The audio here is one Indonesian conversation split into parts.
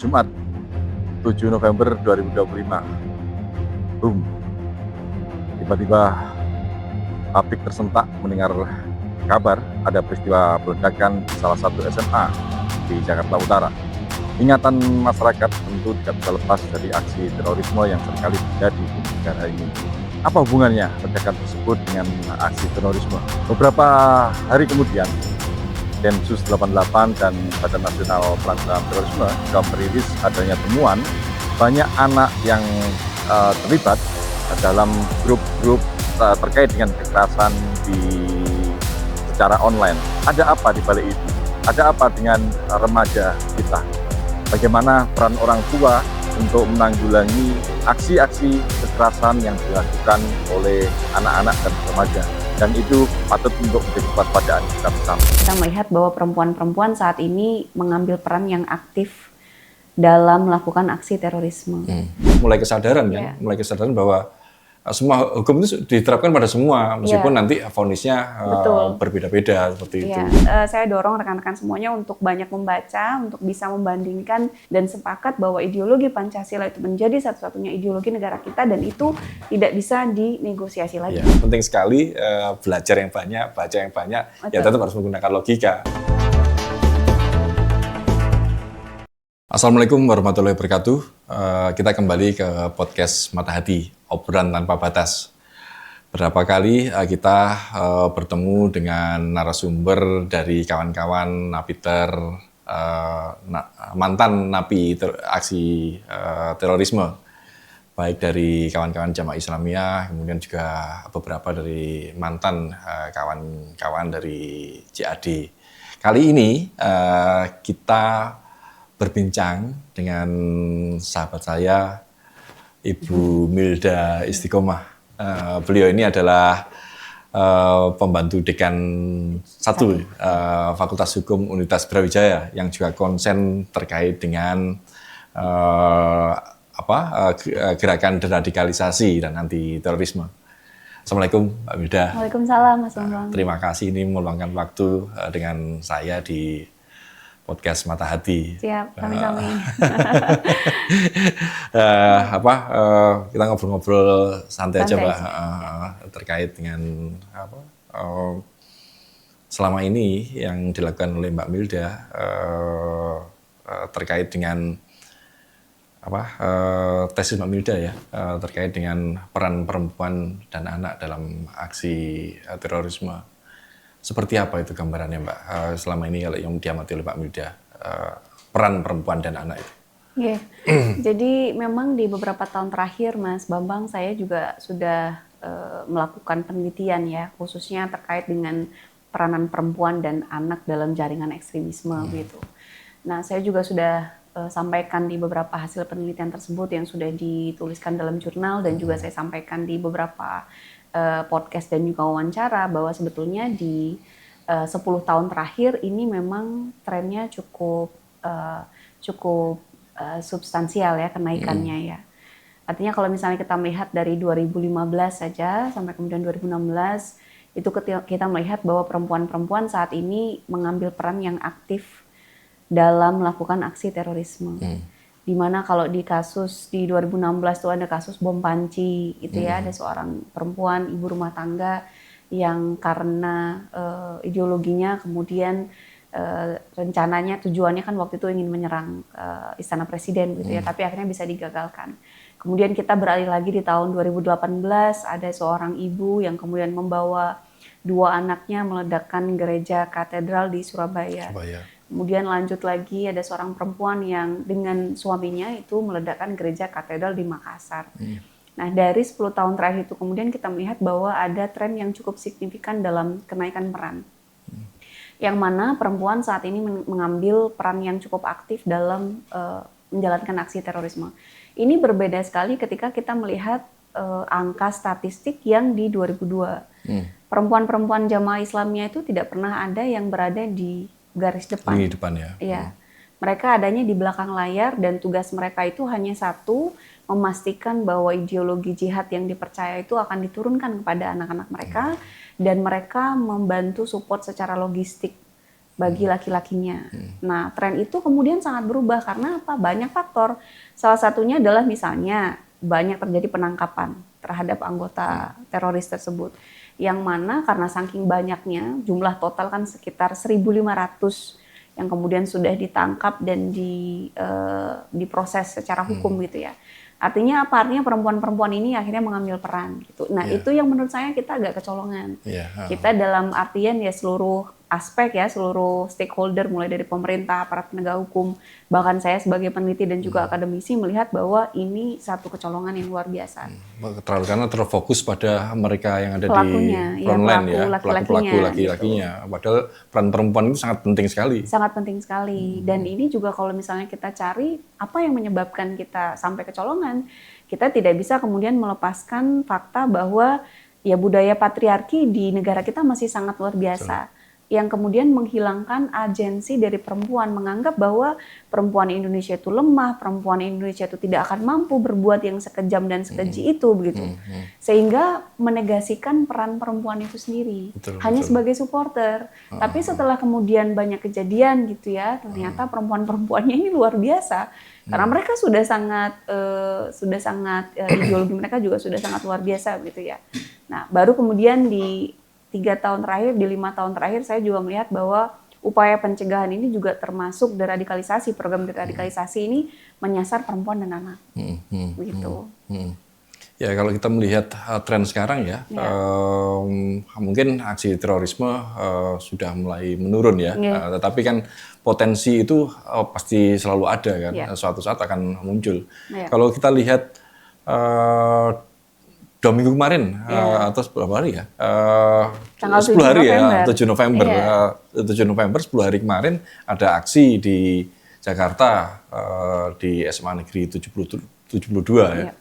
Jumat 7 November 2025. Boom. Tiba-tiba pabrik tersentak mendengar kabar ada peristiwa peledakan di salah satu SMA di Jakarta Utara. Ingatan masyarakat tentu tidak bisa lepas dari aksi terorisme yang seringkali terjadi di negara ini. Apa hubungannya ledakan tersebut dengan aksi terorisme? Beberapa hari kemudian, Densus 88 dan Badan Nasional Penanggulangan Terorisme juga merilis adanya temuan banyak anak yang terlibat dalam grup-grup terkait dengan kekerasan secara online. Ada apa di balik itu? Ada apa dengan remaja kita? Bagaimana peran orang tua untuk menanggulangi aksi-aksi kekerasan yang dilakukan oleh anak-anak dan remaja? Dan itu patut untuk menjadi kewaspadaan kita bersama. Kita melihat bahwa perempuan-perempuan saat ini mengambil peran yang aktif dalam melakukan aksi terorisme. Mulai kesadaran kan, mulai kesadaran bahwa semua hukum itu diterapkan pada semua, meskipun nanti vonisnya berbeda-beda seperti itu. Saya dorong rekan-rekan semuanya untuk banyak membaca, untuk bisa membandingkan dan sepakat bahwa ideologi Pancasila itu menjadi satu-satunya ideologi negara kita dan itu tidak bisa dinegosiasi lagi. Ya, penting sekali belajar yang banyak, baca yang banyak, ya tetap harus menggunakan logika. Assalamualaikum warahmatullahi wabarakatuh. Kita kembali ke podcast Mata Hati, obrolan tanpa batas. Berapa kali kita bertemu dengan narasumber dari kawan-kawan napiter, mantan napi aksi terorisme, baik dari kawan-kawan Jamaah Islamiyah, kemudian juga beberapa dari mantan kawan-kawan dari JAD. Kali ini kita berbincang dengan sahabat saya, Ibu Milda Istiqomah. Beliau ini adalah pembantu dekan 1 Fakultas Hukum Universitas Brawijaya yang juga konsen terkait dengan gerakan deradikalisasi dan anti terorisme. Assalamualaikum Mbak Milda. Waalaikumsalam Mas Bambang. Terima kasih ini meluangkan waktu dengan saya di podcast Mata Hati. Siap, kami-kami. Kita ngobrol-ngobrol santai aja, Mbak, terkait dengan selama ini yang dilakukan oleh Mbak Milda terkait dengan tesis Mbak Milda ya, terkait dengan peran perempuan dan anak dalam aksi terorisme. Seperti apa itu gambarannya, Mbak, selama ini yang diamati oleh Mbak Milda, peran perempuan dan anak itu? Jadi memang di beberapa tahun terakhir, Mas Bambang, saya juga sudah melakukan penelitian ya, khususnya terkait dengan peranan perempuan dan anak dalam jaringan ekstremisme gitu. Nah, saya juga sudah sampaikan di beberapa hasil penelitian tersebut yang sudah dituliskan dalam jurnal dan juga saya sampaikan di beberapa podcast dan juga wawancara bahwa sebetulnya di 10 tahun terakhir ini memang trennya cukup substansial ya kenaikannya ya. Artinya kalau misalnya kita melihat dari 2015 saja sampai kemudian 2016 itu kita melihat bahwa perempuan-perempuan saat ini mengambil peran yang aktif dalam melakukan aksi terorisme. Dimana kalau di kasus di 2016 itu ada kasus bom panci itu ya, ada seorang perempuan ibu rumah tangga yang karena ideologinya kemudian rencananya tujuannya kan waktu itu ingin menyerang Istana Presiden gitu ya, tapi akhirnya bisa digagalkan. Kemudian kita beralih lagi di tahun 2018 ada seorang ibu yang kemudian membawa 2 anaknya meledakkan gereja katedral di Surabaya. Kemudian lanjut lagi ada seorang perempuan yang dengan suaminya itu meledakkan gereja katedral di Makassar. Nah dari 10 tahun terakhir itu kemudian kita melihat bahwa ada tren yang cukup signifikan dalam kenaikan peran. Yang mana perempuan saat ini mengambil peran yang cukup aktif dalam menjalankan aksi terorisme. Ini berbeda sekali ketika kita melihat angka statistik yang di 2002. Perempuan-perempuan Jamaah Islamiyah itu tidak pernah ada yang berada di garis depan. Di depan ya. Iya. Mereka adanya di belakang layar dan tugas mereka itu hanya satu, memastikan bahwa ideologi jihad yang dipercaya itu akan diturunkan kepada anak-anak mereka dan mereka membantu support secara logistik bagi laki-lakinya. Nah, tren itu kemudian sangat berubah karena apa? Banyak faktor. Salah satunya adalah misalnya banyak terjadi penangkapan terhadap anggota teroris tersebut. Yang mana karena saking banyaknya, jumlah total kan sekitar 1.500 yang kemudian sudah ditangkap dan diproses secara hukum gitu ya. Artinya apa? Artinya perempuan-perempuan ini akhirnya mengambil peran gitu. Nah, itu yang menurut saya kita agak kecolongan. Kita dalam artian ya seluruh aspek ya, seluruh stakeholder mulai dari pemerintah, aparat penegak hukum, bahkan saya sebagai peneliti dan juga akademisi melihat bahwa ini satu kecolongan yang luar biasa. Karena terfokus pada mereka yang ada Pelakunya, di frontline ya, pelaku laki-lakinya. Gitu. Padahal peran perempuan itu sangat penting sekali. Sangat penting sekali. Dan ini juga kalau misalnya kita cari apa yang menyebabkan kita sampai kecolongan, kita tidak bisa kemudian melepaskan fakta bahwa ya budaya patriarki di negara kita masih sangat luar biasa. Yang kemudian menghilangkan agensi dari perempuan, menganggap bahwa perempuan Indonesia itu lemah, perempuan Indonesia itu tidak akan mampu berbuat yang sekejam dan sekeji itu begitu. Sehingga menegasikan peran perempuan itu sendiri, hanya sebagai supporter. Tapi setelah kemudian banyak kejadian gitu ya, ternyata perempuan-perempuannya ini luar biasa. Karena mereka sudah sangat ideologi mereka juga sudah sangat luar biasa gitu ya. Nah, baru kemudian di 3 tahun terakhir, di 5 tahun terakhir saya juga melihat bahwa upaya pencegahan ini juga termasuk deradikalisasi, program deradikalisasi ini menyasar perempuan dan anak. Begitu. Ya, kalau kita melihat tren sekarang ya, mungkin aksi terorisme sudah mulai menurun ya. Tetapi kan potensi itu pasti selalu ada kan, suatu saat akan muncul. Kalau kita lihat 2 minggu kemarin atau berapa hari ya? 10 hari ya, 7 November. 7 November 10 hari kemarin ada aksi di Jakarta di SMA Negeri 72 ya.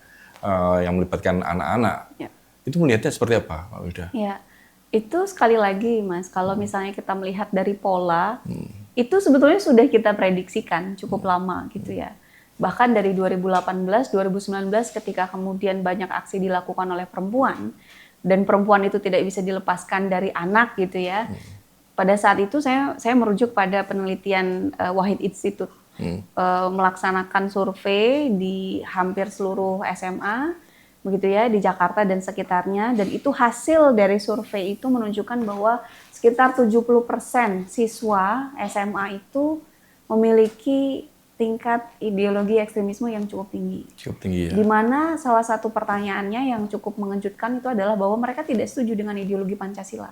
Yang melibatkan anak-anak. Itu melihatnya seperti apa, Pak Wida? Ya, itu sekali lagi Mas, kalau misalnya kita melihat dari pola, itu sebetulnya sudah kita prediksikan cukup lama gitu ya. Bahkan dari 2018, 2019 ketika kemudian banyak aksi dilakukan oleh perempuan dan perempuan itu tidak bisa dilepaskan dari anak gitu ya. Pada saat itu saya merujuk pada penelitian Wahid Institute melaksanakan survei di hampir seluruh SMA begitu ya di Jakarta dan sekitarnya, dan itu hasil dari survei itu menunjukkan bahwa sekitar 70% siswa SMA itu memiliki tingkat ideologi ekstremisme yang cukup tinggi. Cukup tinggi ya. Di mana salah satu pertanyaannya yang cukup mengejutkan itu adalah bahwa mereka tidak setuju dengan ideologi Pancasila.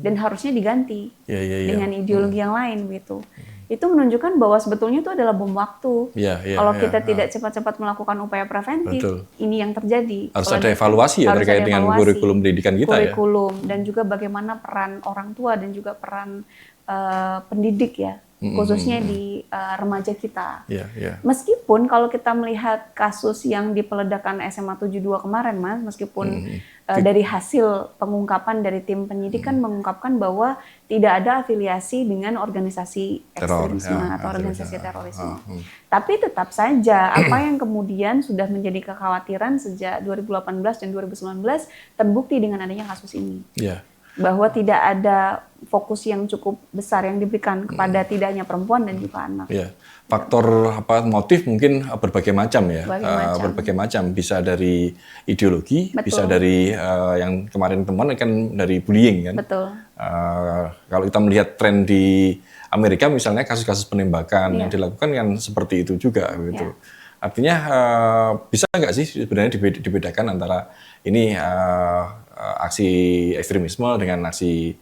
Dan harusnya diganti dengan ideologi yang lain gitu. Itu menunjukkan bahwa sebetulnya itu adalah bom waktu. Kalau kita tidak cepat-cepat melakukan upaya preventif, ini yang terjadi. Harus ada evaluasi ya terkait dengan kurikulum pendidikan kita kurikulum, dan juga bagaimana peran orang tua dan juga peran pendidik ya. Khususnya di remaja kita. Meskipun kalau kita melihat kasus yang di peledakan SMA 72 kemarin Mas, meskipun dari hasil pengungkapan dari tim penyidik kan mengungkapkan bahwa tidak ada afiliasi dengan organisasi ekstremisme atau organisasi terorisme. Tapi tetap saja apa yang kemudian sudah menjadi kekhawatiran sejak 2018 dan 2019 terbukti dengan adanya kasus ini. Bahwa tidak ada fokus yang cukup besar yang diberikan kepada tidak hanya perempuan dan juga anak. Faktor motif mungkin berbagai macam ya. Berbagai macam, bisa dari ideologi, bisa dari yang kemarin teman kan dari bullying kan. Kalau kita melihat tren di Amerika misalnya kasus-kasus penembakan yang dilakukan kan seperti itu juga gitu. Artinya bisa nggak sih sebenarnya dibedakan antara ini aksi ekstremisme dengan aksi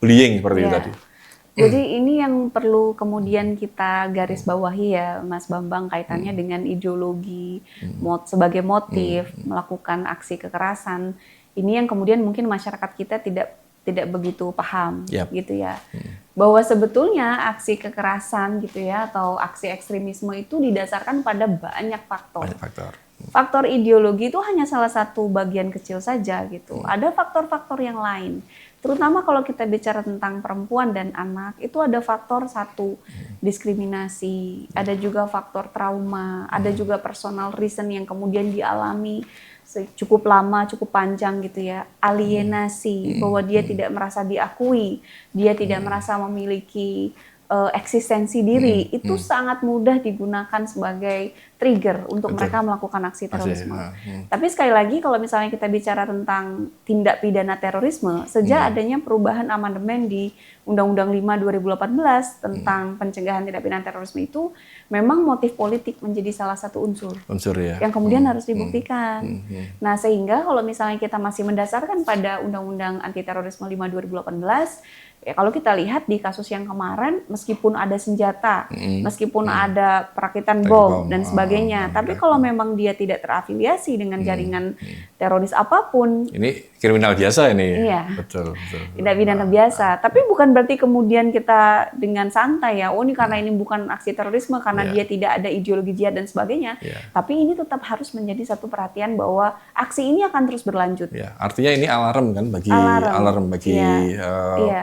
bullying seperti itu tadi. Jadi ini yang perlu kemudian kita garis bawahi ya Mas Bambang, kaitannya dengan ideologi sebagai motif melakukan aksi kekerasan. Ini yang kemudian mungkin masyarakat kita tidak begitu paham gitu ya. Bahwa sebetulnya aksi kekerasan gitu ya atau aksi ekstremisme itu didasarkan pada banyak faktor. Faktor ideologi itu hanya salah satu bagian kecil saja gitu. Ada faktor-faktor yang lain. Terutama kalau kita bicara tentang perempuan dan anak, itu ada faktor satu, diskriminasi, ada juga faktor trauma, ada juga personal reason yang kemudian dialami cukup lama, cukup panjang gitu ya, alienasi, bahwa dia tidak merasa diakui, dia tidak merasa memiliki eksistensi diri, itu sangat mudah digunakan sebagai trigger untuk mereka melakukan aksi terorisme. Tapi sekali lagi kalau misalnya kita bicara tentang tindak pidana terorisme, sejak adanya perubahan amandemen di Undang-Undang 5 2018 tentang pencegahan tindak pidana terorisme itu, memang motif politik menjadi salah satu unsur ya. yang kemudian harus dibuktikan. Nah, sehingga kalau misalnya kita masih mendasarkan pada Undang-Undang Anti Terorisme 5 2018, ya kalau kita lihat di kasus yang kemarin, meskipun ada senjata, meskipun ada perakitan bom dan sebagainya, tapi kalau memang dia tidak terafiliasi dengan jaringan teroris apapun, ini kriminal biasa ini. Iya. Betul. Tindak pidana biasa. Tapi bukan berarti kemudian kita dengan santai ya, oh ini karena ini bukan aksi terorisme, karena dia tidak ada ideologi jihad dan sebagainya. Tapi ini tetap harus menjadi satu perhatian bahwa aksi ini akan terus berlanjut. Ya, artinya ini alarm kan bagi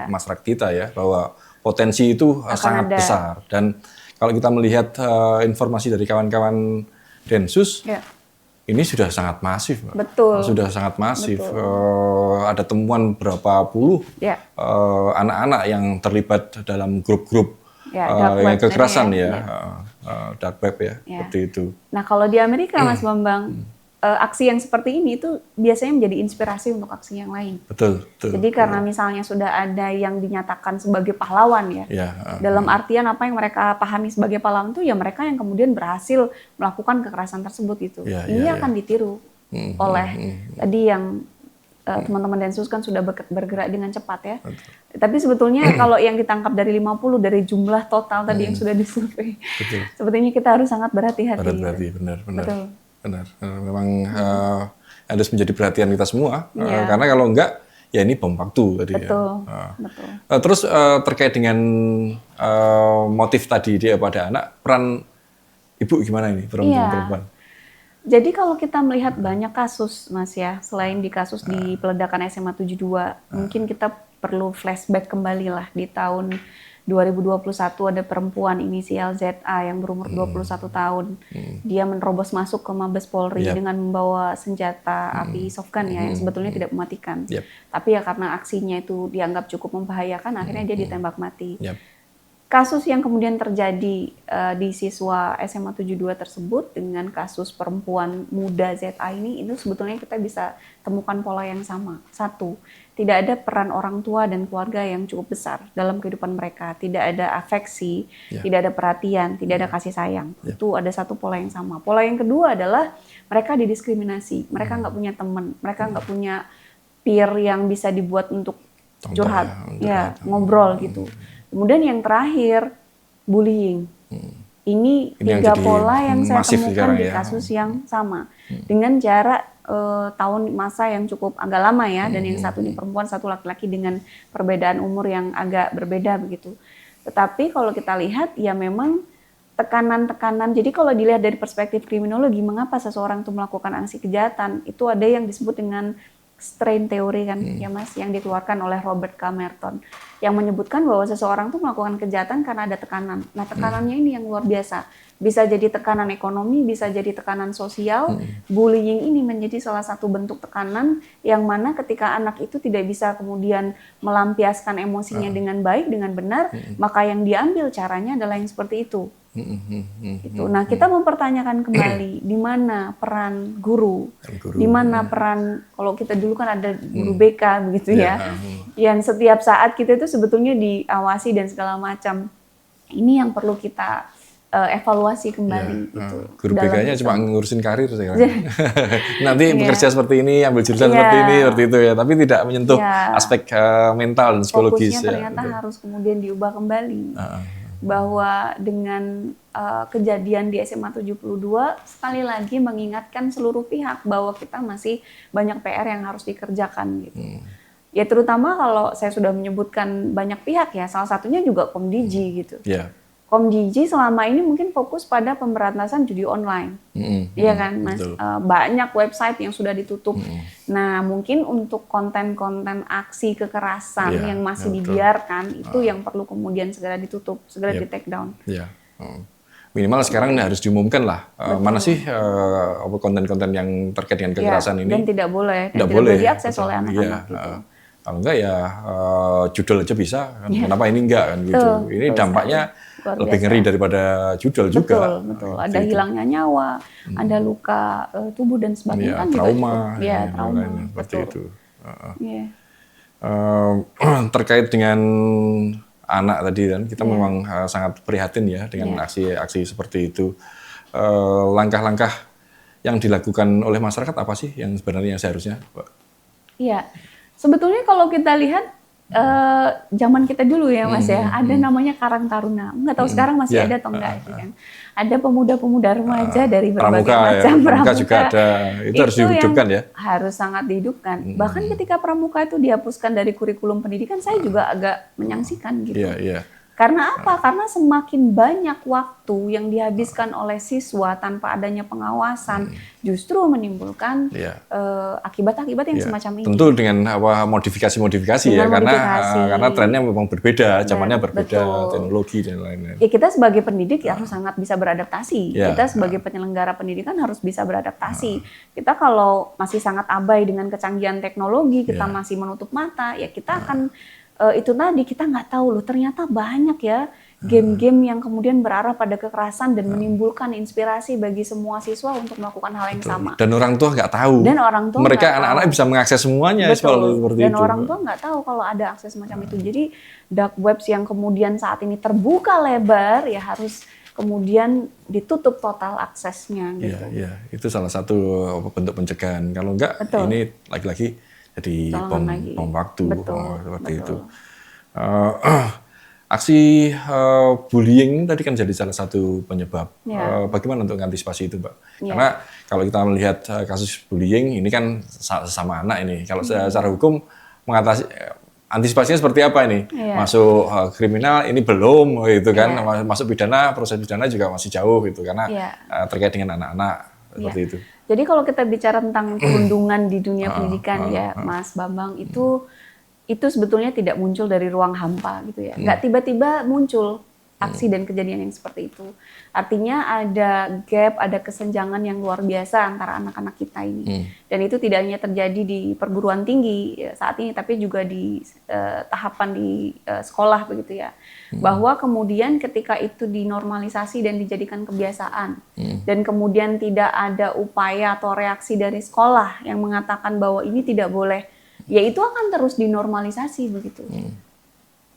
masyarakat kita ya, bahwa potensi itu sangat besar. Dan kalau kita melihat informasi dari kawan-kawan Densus, ini sudah sangat masif, Mbak. Betul. Sudah sangat masif. Ada temuan berapa puluh anak-anak yang terlibat dalam grup-grup yang kekerasan dark web ya, seperti itu. Nah, kalau di Amerika, Mas Bambang, aksi yang seperti ini itu biasanya menjadi inspirasi untuk aksi yang lain. Betul. Jadi karena misalnya sudah ada yang dinyatakan sebagai pahlawan dalam artian apa yang mereka pahami sebagai pahlawan itu ya mereka yang kemudian berhasil melakukan kekerasan tersebut itu. Ini akan ditiru oleh tadi yang teman-teman Densus kan sudah bergerak dengan cepat ya. Tapi sebetulnya kalau yang ditangkap dari 50 dari jumlah total tadi yang sudah disurvei, sebetulnya kita harus sangat berhati-hati. Benar. Betul. Benar. Memang harus menjadi perhatian kita semua. Karena kalau enggak, ya ini bom waktu tadi. Betul. Terus terkait dengan motif tadi dia pada anak, peran ibu gimana ini perempuan? Jadi kalau kita melihat banyak kasus, Mas ya, selain di kasus di peledakan SMA 72, mungkin kita perlu flashback kembali lah di tahun 2021 ada perempuan inisial ZA yang berumur 21 tahun. Dia menerobos masuk ke Mabes Polri dengan membawa senjata api softgun yang sebetulnya tidak mematikan. Tapi ya karena aksinya itu dianggap cukup membahayakan, akhirnya dia ditembak mati. Kasus yang kemudian terjadi di siswa SMA 72 tersebut dengan kasus perempuan muda ZA ini, itu sebetulnya kita bisa temukan pola yang sama. Satu, tidak ada peran orang tua dan keluarga yang cukup besar dalam kehidupan mereka. Tidak ada afeksi, tidak ada perhatian, tidak ada kasih sayang. Itu ada satu pola yang sama. Pola yang kedua adalah mereka didiskriminasi. Mereka nggak punya teman, mereka nggak punya peer yang bisa dibuat untuk curhat, ngobrol gitu. Kemudian yang terakhir, bullying. Ini tiga pola yang saya temukan di kasus yang sama. Dengan jarak tahun masa yang cukup agak lama ya, dan yang satu ini perempuan, satu laki-laki dengan perbedaan umur yang agak berbeda begitu. Tetapi kalau kita lihat ya memang tekanan-tekanan, jadi kalau dilihat dari perspektif kriminologi, mengapa seseorang itu melakukan aksi kejahatan, itu ada yang disebut dengan strain teori kan ya Mas, yang dikeluarkan oleh Robert K. Merton, yang menyebutkan bahwa seseorang tuh melakukan kejahatan karena ada tekanan. Nah tekanannya ini yang luar biasa, bisa jadi tekanan ekonomi, bisa jadi tekanan sosial. Bullying ini menjadi salah satu bentuk tekanan yang mana ketika anak itu tidak bisa kemudian melampiaskan emosinya dengan baik, dengan benar, maka yang diambil caranya adalah yang seperti itu. Nah, kita mempertanyakan kembali di mana peran guru, di mana peran, kalau kita dulu kan ada guru BK begitu ya, yang setiap saat kita itu sebetulnya diawasi dan segala macam. Ini yang perlu kita evaluasi kembali. Guru BK-nya cuma ngurusin karir saya. Nanti bekerja seperti ini, ambil jurusan seperti ini, seperti itu ya, tapi tidak menyentuh aspek mental dan psikologis. Fokusnya ternyata harus kemudian diubah kembali. Bahwa dengan kejadian di SMA 72 sekali lagi mengingatkan seluruh pihak bahwa kita masih banyak PR yang harus dikerjakan gitu. Ya terutama kalau saya sudah menyebutkan banyak pihak ya, salah satunya juga Komdiji gitu. Komdiji selama ini mungkin fokus pada pemberantasan judi online, iya kan Mas? Banyak website yang sudah ditutup. Nah mungkin untuk konten-konten aksi kekerasan yang masih dibiarkan itu yang perlu kemudian segera ditutup, segera di take down. Minimal sekarang harus diumumkan lah mana sih konten-konten yang terkait dengan kekerasan ini. Dan tidak boleh diakses oleh anak-anak gitu. Kalau enggak ya judul aja bisa, kan? Kenapa ini enggak kan gitu. Ini dampaknya lebih ngeri daripada judul juga. Betul. Ada hilangnya nyawa, ada luka tubuh dan sebagainya kan trauma. Juga trauma. Seperti itu. Terkait dengan anak tadi kan, kita memang sangat prihatin ya dengan aksi-aksi seperti itu. Langkah-langkah yang dilakukan oleh masyarakat apa sih yang sebenarnya seharusnya, Pak? Iya, sebetulnya kalau kita lihat zaman kita dulu ya Mas ya, ada namanya Karang Taruna. Nggak tahu sekarang masih ada atau enggak sih kan. Ada pemuda-pemuda remaja dari berbagai macam pramuka juga ada. Itu harus dihidupkan ya. Harus sangat dihidupkan. Bahkan ketika pramuka itu dihapuskan dari kurikulum pendidikan, saya juga agak menyangsikan gitu. Iya. Karena apa? Karena semakin banyak waktu yang dihabiskan oleh siswa tanpa adanya pengawasan, justru menimbulkan akibat-akibat yang semacam ini. Tentu dengan modifikasi-modifikasi ya, karena trennya memang berbeda, zamannya berbeda, teknologi dan lain-lain. Ya kita sebagai pendidik harus sangat bisa beradaptasi. Kita sebagai penyelenggara pendidikan harus bisa beradaptasi. Kita kalau masih sangat abai dengan kecanggihan teknologi, kita masih menutup mata, ya kita akan itu tadi kita nggak tahu loh, ternyata banyak ya game-game yang kemudian berarah pada kekerasan dan menimbulkan inspirasi bagi semua siswa untuk melakukan hal yang sama. Dan orang tua nggak tahu. Dan orang tua mereka anak-anak bisa mengakses semuanya seperti itu. Dan orang tua nggak tahu kalau ada akses semacam itu. Jadi dark webs yang kemudian saat ini terbuka lebar ya harus kemudian ditutup total aksesnya. Gitu. Iya, itu salah satu bentuk pencegahan. Kalau enggak, ini lagi-lagi jadi bom waktu seperti itu. Aksi bullying tadi kan jadi salah satu penyebab. Bagaimana untuk mengantisipasi itu, Mbak? Karena kalau kita melihat kasus bullying ini kan sesama anak ini. Kalau secara hukum mengatasi antisipasinya seperti apa ini? Masuk kriminal ini belum gitu kan. Masuk pidana, proses pidana juga masih jauh gitu karena terkait dengan anak-anak seperti itu. Jadi kalau kita bicara tentang perundungan di dunia pendidikan Mas Bambang, itu sebetulnya tidak muncul dari ruang hampa gitu ya. Nggak tiba-tiba muncul aksi dan kejadian yang seperti itu. Artinya ada gap, ada kesenjangan yang luar biasa antara anak-anak kita ini. Dan itu tidak hanya terjadi di perguruan tinggi saat ini, tapi juga di tahapan di sekolah begitu ya. Bahwa kemudian ketika itu dinormalisasi dan dijadikan kebiasaan, dan kemudian tidak ada upaya atau reaksi dari sekolah yang mengatakan bahwa ini tidak boleh, ya itu akan terus dinormalisasi begitu.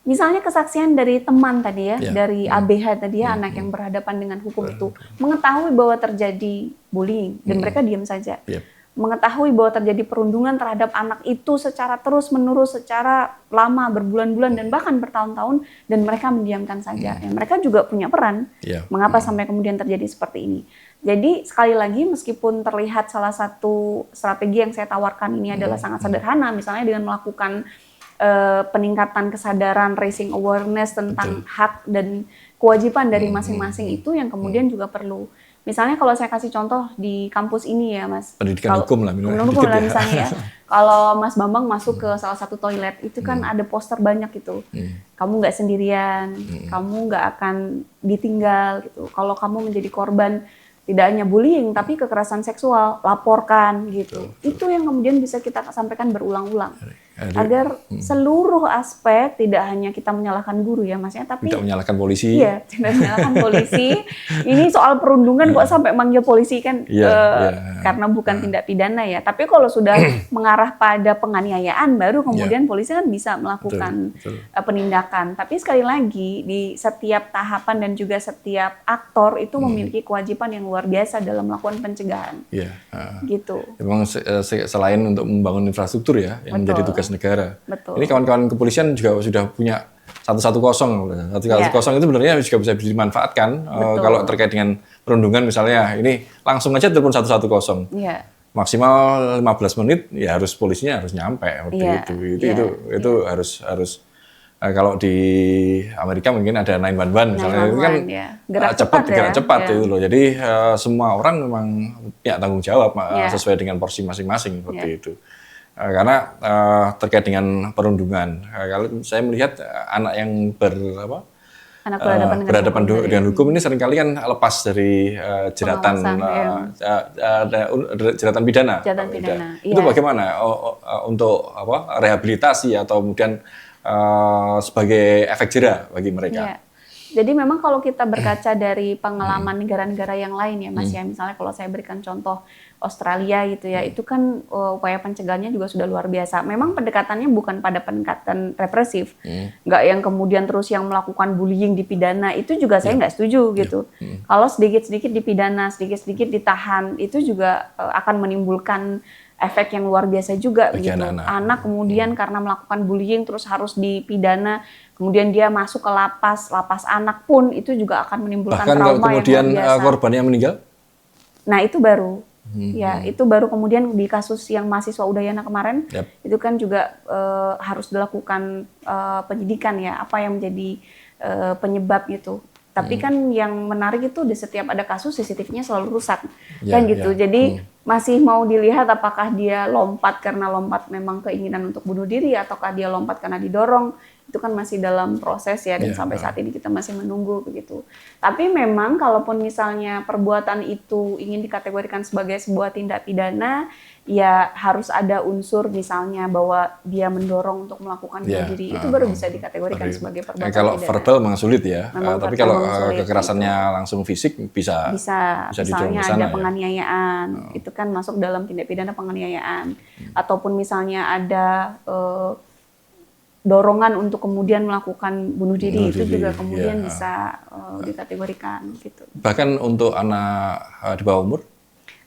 Misalnya kesaksian dari teman tadi ya, dari ABH tadi ya, anak yang berhadapan dengan hukum itu, mengetahui bahwa terjadi bullying, dan mereka diam saja. Mengetahui bahwa terjadi perundungan terhadap anak itu secara terus-menerus, secara lama, berbulan-bulan, dan bahkan bertahun-tahun, dan mereka mendiamkan saja. Ya, mereka juga punya peran, mengapa sampai kemudian terjadi seperti ini. Jadi sekali lagi, meskipun terlihat salah satu strategi yang saya tawarkan ini adalah sangat sederhana, misalnya dengan melakukan peningkatan kesadaran, raising awareness tentang hak dan kewajiban dari masing-masing itu yang kemudian juga perlu. Misalnya kalau saya kasih contoh di kampus ini ya Mas. Pendidikan hukum lah. Hukum lah misalnya ya. Kalau Mas Bambang masuk ke salah satu toilet, itu kan ada poster banyak gitu. Kamu nggak sendirian, kamu nggak akan ditinggal gitu. Kalau kamu menjadi korban tidak hanya bullying, tapi kekerasan seksual, laporkan gitu. Itu yang kemudian bisa kita sampaikan berulang-ulang. Agar seluruh aspek, tidak hanya kita menyalahkan guru ya Mas ya, tapi tidak menyalahkan polisi. Iya, tidak menyalahkan polisi. Ini soal perundungan kok sampai manggil polisi kan, karena bukan tindak pidana ya. Tapi kalau sudah mengarah pada penganiayaan, baru kemudian polisi kan bisa melakukan penindakan. Tapi sekali lagi, di setiap tahapan dan juga setiap aktor itu memiliki kewajiban yang luar biasa dalam melakukan pencegahan. Gitu. Memang selain untuk membangun infrastruktur ya, yang menjadi tugas negara. Betul. Ini kawan-kawan kepolisian juga sudah punya 110. 110 itu sebenarnya juga bisa dimanfaatkan kalau terkait dengan perundungan misalnya. Ini langsung aja telepon 110. Maksimal 15 menit ya harus polisinya harus nyampe seperti itu. Itu harus kalau di Amerika mungkin ada 911 misalnya, itu kan gerak cepat itu loh. Jadi semua orang memang punya tanggung jawab sesuai dengan porsi masing-masing seperti itu. Karena terkait dengan perundungan, kalau saya melihat anak yang Anak berhadapan dengan berhadapan hukum dengan hukum ini seringkali kan lepas dari jeratan jeratan pidana. Jeratan pidana. Itu Iya. bagaimana untuk rehabilitasi atau kemudian sebagai efek jera bagi mereka? Iya. Jadi memang kalau kita berkaca dari pengalaman negara-negara yang lain ya Mas ya, misalnya kalau saya berikan contoh Australia gitu ya, itu kan upaya pencegahannya juga sudah luar biasa. Memang pendekatannya bukan pada pendekatan represif, nggak yang kemudian terus yang melakukan bullying dipidana, itu juga saya nggak setuju gitu. Kalau sedikit-sedikit dipidana, sedikit-sedikit ditahan, itu juga akan menimbulkan efek yang luar biasa juga bagi gitu. anak-anak. Anak kemudian karena melakukan bullying terus harus dipidana, kemudian dia masuk ke lapas anak pun itu juga akan menimbulkan Bahkan kalau trauma kemudian yang luar biasa. korbannya meninggal? Nah itu baru, ya itu baru kemudian di kasus yang mahasiswa Udayana kemarin, itu kan juga harus dilakukan penyidikan ya, apa yang menjadi penyebab gitu. Tapi kan yang menarik itu di setiap ada kasus CCTV-nya selalu rusak, kan gitu. Jadi masih mau dilihat apakah dia lompat karena lompat memang keinginan untuk bunuh diri, ataukah dia lompat karena didorong. Itu kan masih dalam proses ya, dan sampai saat ini kita masih menunggu begitu. Tapi memang kalaupun misalnya perbuatan itu ingin dikategorikan sebagai sebuah tindak pidana, ya harus ada unsur misalnya bahwa dia mendorong untuk melakukan bunuh diri, itu baru bisa dikategorikan sebagai perbuatan kalau pidana. verbal memang sulit ya, tapi kalau sulit, kekerasannya langsung fisik bisa didorong misalnya ke sana ada penganiayaan, itu kan masuk dalam tindak pidana penganiayaan, ataupun misalnya ada dorongan untuk kemudian melakukan bunuh diri, itu juga kemudian bisa dikategorikan gitu. Bahkan untuk anak di bawah umur?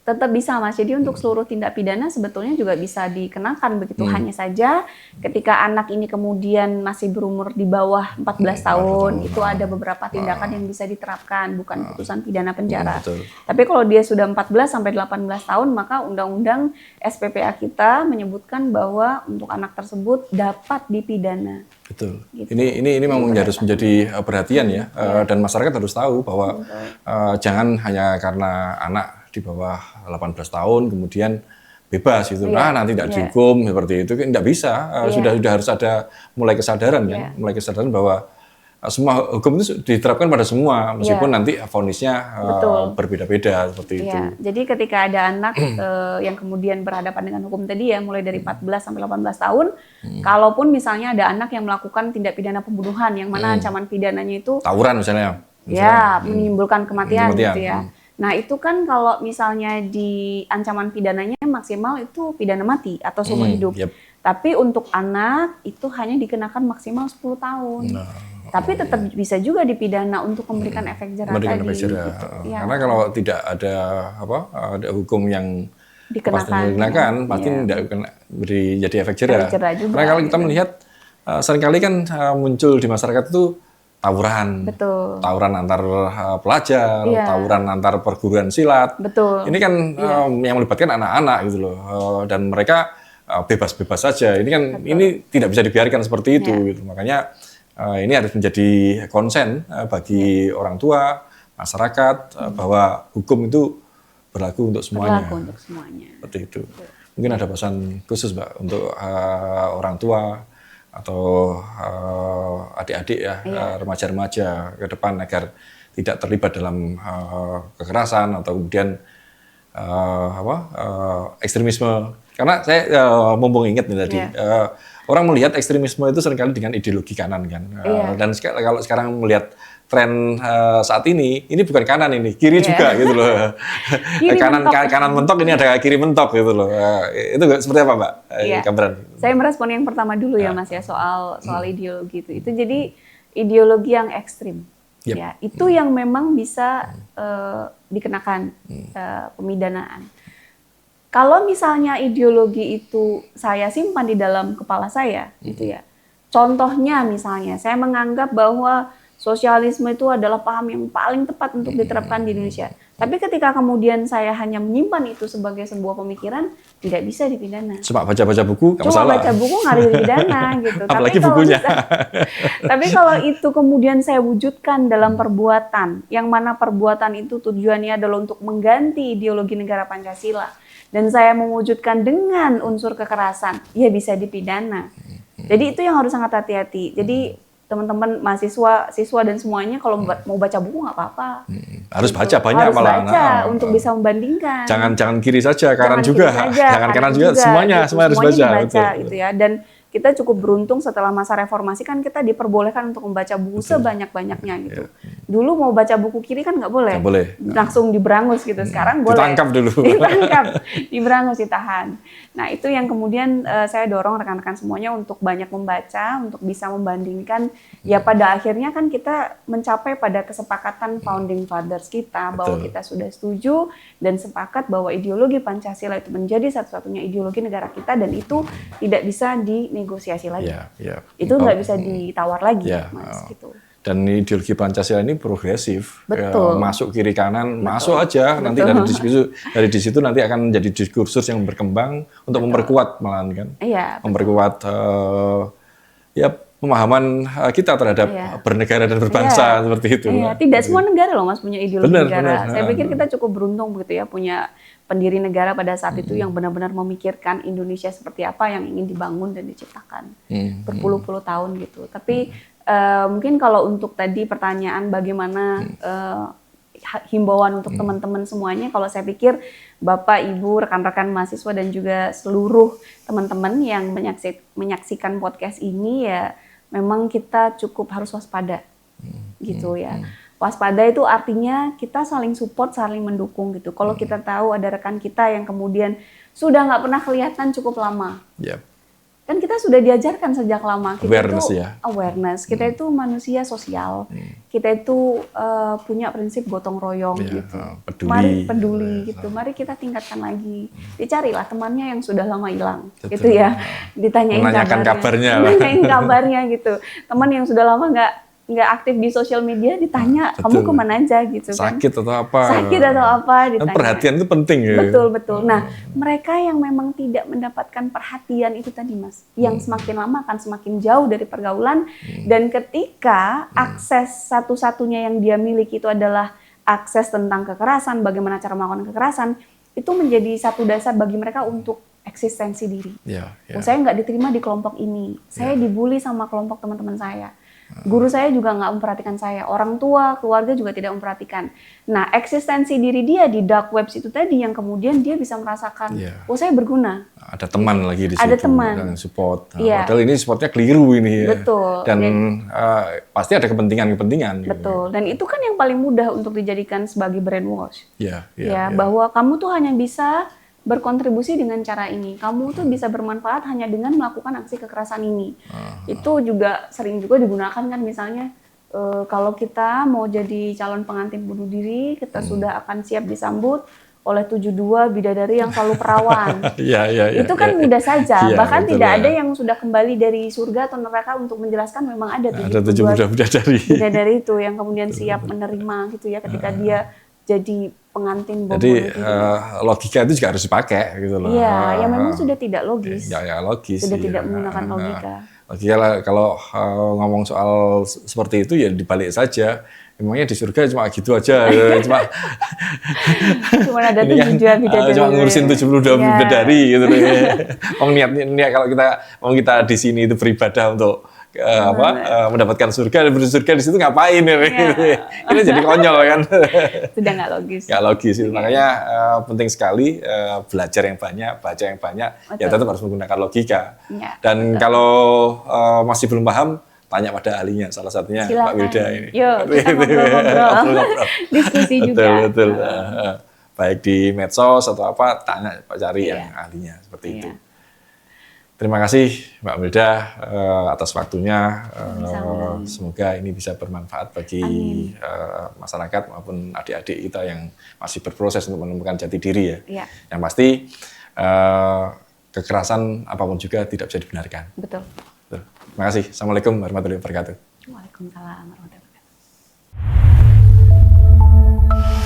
Tetap bisa Mas, jadi untuk seluruh tindak pidana sebetulnya juga bisa dikenakan begitu. Hanya saja ketika anak ini kemudian masih berumur di bawah 14 tahun, itu ada beberapa tindakan yang bisa diterapkan, bukan putusan pidana penjara. Tapi kalau dia sudah 14 sampai 18 tahun, maka undang-undang SPPA kita menyebutkan bahwa untuk anak tersebut dapat dipidana. Betul. Gitu. Ini memang harus menjadi perhatian ya, dan masyarakat harus tahu bahwa jangan hanya karena anak di bawah 18 tahun kemudian bebas gitu. Nanti tidak dihukum seperti itu, tidak bisa. Sudah harus ada mulai kesadaran kan, mulai kesadaran bahwa semua hukum itu diterapkan pada semua, meskipun nanti vonisnya berbeda-beda seperti itu. Jadi ketika ada anak yang kemudian berhadapan dengan hukum tadi ya, mulai dari 14 sampai 18 tahun, kalaupun misalnya ada anak yang melakukan tindak pidana pembunuhan yang mana ancaman pidananya itu tawuran misalnya. Menimbulkan kematian gitu ya. Nah itu kan kalau misalnya di ancaman pidananya maksimal itu pidana mati atau seumur hidup. Tapi untuk anak itu hanya dikenakan maksimal 10 tahun. Tapi tetap bisa juga dipidana untuk memberikan efek jera tadi. Gitu. Karena kalau tidak ada ada hukum yang dikenakan, pasti tidak jadi efek jera. Karena kalau kita melihat seringkali kan muncul di masyarakat itu tawuran, tawuran antar pelajar, tawuran antar perguruan silat. Ini kan yang melibatkan anak-anak gitu loh, dan mereka bebas-bebas saja. Ini kan ini tidak bisa dibiarkan seperti itu. Gitu. Makanya ini harus menjadi konsen bagi orang tua, masyarakat, bahwa hukum itu berlaku untuk semuanya. Seperti itu. Mungkin ada pesan khusus Mbak untuk orang tua atau adik-adik ya, remaja-remaja ke depan agar tidak terlibat dalam kekerasan atau kemudian ekstremisme. Karena saya mumpung ingat nih tadi, orang melihat ekstremisme itu seringkali dengan ideologi kanan kan. Dan kalau sekarang melihat tren saat ini bukan kanan, ini kiri juga gitu loh. Kanan mentok, ini ada kiri mentok gitu loh. Itu seperti apa Mbak? Gambaran. Saya merespon yang pertama dulu ya Mas ya, soal ideologi itu jadi ideologi yang ekstrim. Ya, itu yang memang bisa dikenakan pemidanaan. Kalau misalnya ideologi itu saya simpan di dalam kepala saya, gitu ya. Contohnya misalnya, saya menganggap bahwa sosialisme itu adalah paham yang paling tepat untuk diterapkan di Indonesia. Tapi ketika kemudian saya hanya menyimpan itu sebagai sebuah pemikiran, tidak bisa dipidana. Cuma baca-baca buku, nggak Cuma masalah. baca buku nggak dipidana gitu. Apalagi bukunya. Tapi kalau itu kemudian saya wujudkan dalam perbuatan, yang mana perbuatan itu tujuannya adalah untuk mengganti ideologi negara Pancasila, dan saya mewujudkan dengan unsur kekerasan, ya bisa dipidana. Jadi itu yang harus sangat hati-hati. Jadi teman-teman mahasiswa, siswa dan semuanya kalau mau baca buku nggak apa-apa. Harus Gitu. baca banyak harus malah. baca untuk bisa membandingkan. Jangan kiri saja, kanan Jangan juga. kiri saja, Jangan kanan juga, semuanya gitu. harus baca. Dibaca Betul. gitu ya. Dan kita cukup beruntung setelah masa reformasi kan kita diperbolehkan untuk membaca buku sebanyak-banyaknya gitu. Dulu mau baca buku kiri kan nggak boleh. Nggak boleh. Langsung diberangus gitu. Sekarang boleh. Ditangkap dulu. Ditangkap, diberangus, ditahan. Nah itu yang kemudian saya dorong rekan-rekan semuanya untuk banyak membaca, untuk bisa membandingkan. Ya pada akhirnya kan kita mencapai pada kesepakatan founding fathers kita bahwa kita sudah setuju dan sepakat bahwa ideologi Pancasila itu menjadi satu-satunya ideologi negara kita dan itu tidak bisa dinegosiasi lagi. Itu nggak bisa ditawar lagi, Mas. Gitu. Dan ideologi Pancasila ini progresif, Betul. masuk kiri kanan, masuk Betul. aja. Nanti dari di situ nanti akan menjadi diskursus yang berkembang untuk memperkuat malahan kan, memperkuat ya pemahaman kita terhadap bernegara dan berbangsa seperti itu. Tidak semua negara loh Mas punya ideologi negara. Benar. Saya pikir kita cukup beruntung begitu ya punya pendiri negara pada saat itu yang benar-benar memikirkan Indonesia seperti apa yang ingin dibangun dan diciptakan berpuluh-puluh tahun gitu. Tapi mungkin kalau untuk tadi pertanyaan bagaimana himbauan untuk teman-teman semuanya, kalau saya pikir Bapak, Ibu, rekan-rekan mahasiswa dan juga seluruh teman-teman yang menyaksikan podcast ini ya memang kita cukup harus waspada gitu ya. Waspada itu artinya kita saling support, saling mendukung gitu. Kalau kita tahu ada rekan kita yang kemudian sudah nggak pernah kelihatan cukup lama. Kan kita sudah diajarkan sejak lama kita awareness itu ya. Awareness, kita itu manusia sosial, kita itu punya prinsip gotong royong gitu. Mari peduli gitu, mari kita tingkatkan lagi. Dicarilah temannya yang sudah lama hilang, gitu ya. Ditanyain kabarnya, kabarnya gitu. Teman yang sudah lama nggak aktif di sosial media ditanya kamu kemana aja gitu kan. Sakit atau apa ditanya. Perhatian itu penting ya. Betul. Nah mereka yang memang tidak mendapatkan perhatian itu tadi Mas, yang semakin lama akan semakin jauh dari pergaulan dan ketika akses satu-satunya yang dia miliki itu adalah akses tentang kekerasan, bagaimana cara melakukan kekerasan, itu menjadi satu dasar bagi mereka untuk eksistensi diri. Saya nggak diterima di kelompok ini, saya dibully sama kelompok teman-teman saya. Guru saya juga nggak memperhatikan saya, orang tua, keluarga juga tidak memperhatikan. Nah, eksistensi diri dia di dark web itu tadi yang kemudian dia bisa merasakan, oh saya berguna. Ada teman lagi di situ, ada teman yang support. Padahal ini supportnya keliru ini. Betul. Dan pasti ada kepentingan-kepentingan. Betul. Dan itu kan yang paling mudah untuk dijadikan sebagai brainwash. Ya, bahwa kamu tuh hanya bisa berkontribusi dengan cara ini. Kamu tuh bisa bermanfaat hanya dengan melakukan aksi kekerasan ini. Itu juga sering juga digunakan kan misalnya kalau kita mau jadi calon pengantin bunuh diri, kita sudah akan siap disambut oleh 72 bidadari yang selalu perawan. Itu kan mudah saja. Bahkan tidak ada yang sudah kembali dari surga atau neraka untuk menjelaskan memang ada 72 bidadari itu yang kemudian siap menerima gitu ya ketika dia jadi pengantin bom. Jadi logika itu juga harus dipakai gitu loh. Iya, yang memang sudah tidak logis. Logis. Sudah tidak menggunakan logika. Logika kalau ngomong soal seperti itu ya dibalik saja. Emangnya di surga cuma gitu aja, cuma ada 72 bidadari. Cuma ngurusin 72 bidadari gitu loh. Niat kalau kita di sini itu beribadah untuk mendapatkan surga, dan surga di situ ngapain ya? Ini jadi konyol kan? Sudah nggak logis. Nggak logis itu. Makanya penting sekali belajar yang banyak, baca yang banyak. Ya tetap harus menggunakan logika. Dan kalau masih belum paham, tanya pada ahlinya. Salah satunya Mbak Wilda ini. Yuk, kita ngobrol-ngobrol. Diskusi juga. Betul. Baik di medsos atau apa, cari yang ahlinya seperti itu. Terima kasih Mbak Wilda atas waktunya. Semoga ini bisa bermanfaat bagi masyarakat maupun adik-adik kita yang masih berproses untuk menemukan jati diri ya. Yang pasti kekerasan apapun juga tidak bisa dibenarkan. Betul. Terima kasih. Assalamualaikum warahmatullahi wabarakatuh. Waalaikumsalam warahmatullahi wabarakatuh.